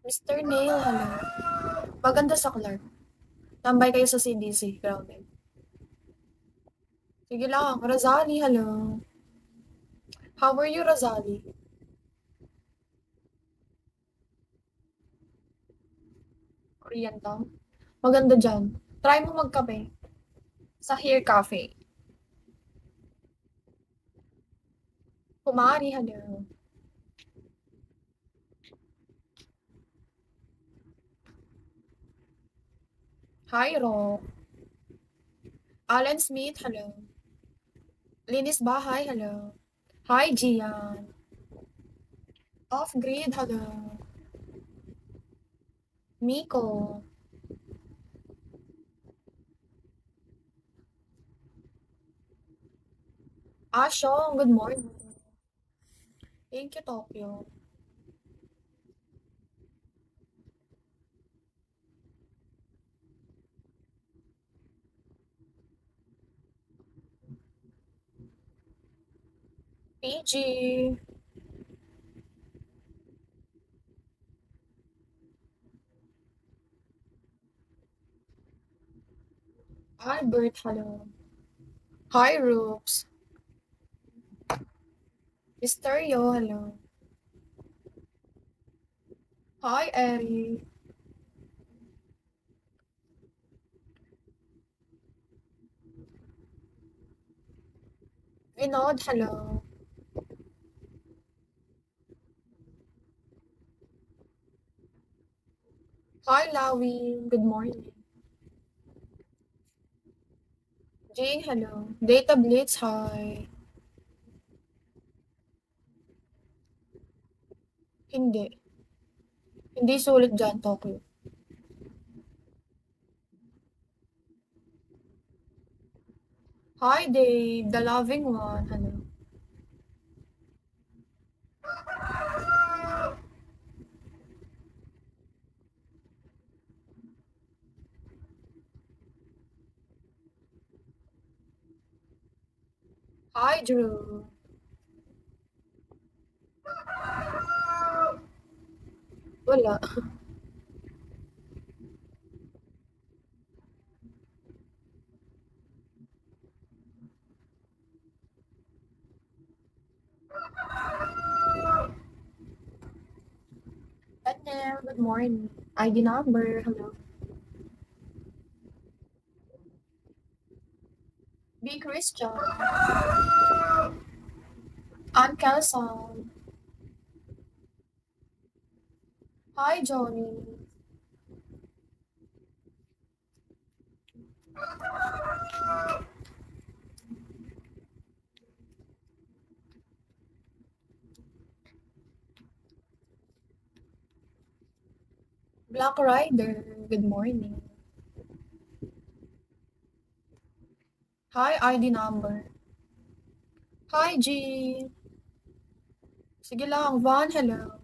Mr. Neil, hello. Maganda sa Clark. Tambay kayo sa CDC, grounded. Sige lang, Razali, hello. How are you, Razali? Korean town? Maganda dyan. Try mo magkape. Sa Here Cafe. Kumari, hello. Hi, Ro. Alan Smith, hello. Linis Bahay, hello. Hi, Gian. Off-grid, hello. Miko. Ashong, good morning. Thank you, Tokyo. PG. Albert, hello. Hi, Roops. Mysterio, hello. Hi, Eri. Vinod, hello. Hi, Lawi. Good morning. Jane, hello. Data Blitz, hi. Hindi. Hindi sulit dyan, Tokyo. Hi, Dave. The loving one. Hello. Hi, Drew. Wala. Daniel, good morning. ID number, hello. B. Christian. Ann Kelson. Hi, Johnny. Black Rider, good morning. Hi, ID number. Hi, G. Sige lang, Van, hello.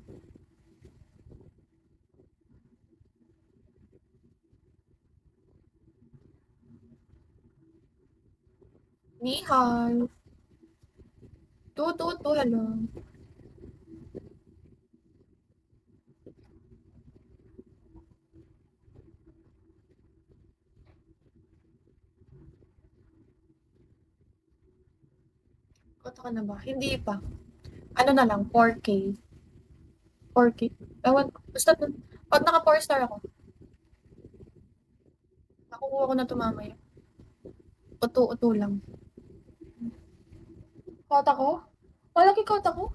Nihal. Tu, hello. Kota ka na ba? Hindi pa. Ano na lang, 4K. 4K. Ewan ko. Basta, pag naka 4 star ako, nakukuha ko na ito mamaya. Uto-uto lang. Kota ko? Malaki kota ko?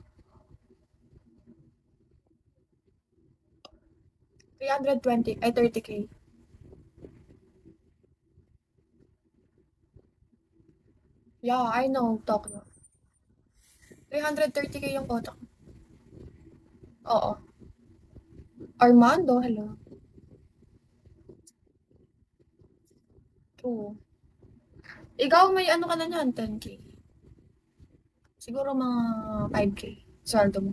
320, ay 30K. Yeah, I know, Tokyo. 330K yung kota ko. Oo. Armando, hello. True. Ikaw may ano ka na niyan, 10K. Siguro mga 5K. Sweldo mo.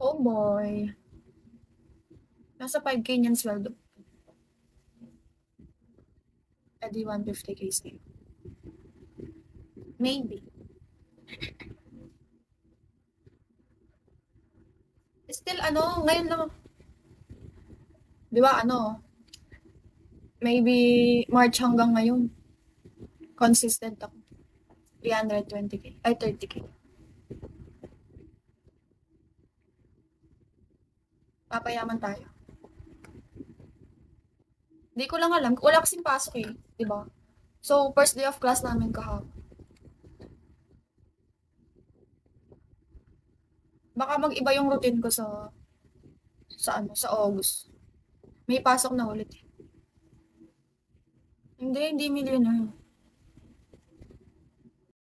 Oh boy. Nasa 5K niyan sweldo. E di 150K sa'yo. Maybe. ano, ngayon lang, di ba ano, maybe March hanggang ngayon, consistent ako. 320K, ay 30K. Papayaman tayo. Di ko lang alam, wala kasing pasok eh, di ba? So, first day of class namin kahapon. Baka mag-iba yung routine ko sa August. May pasok na ulit eh. Hindi millionaire.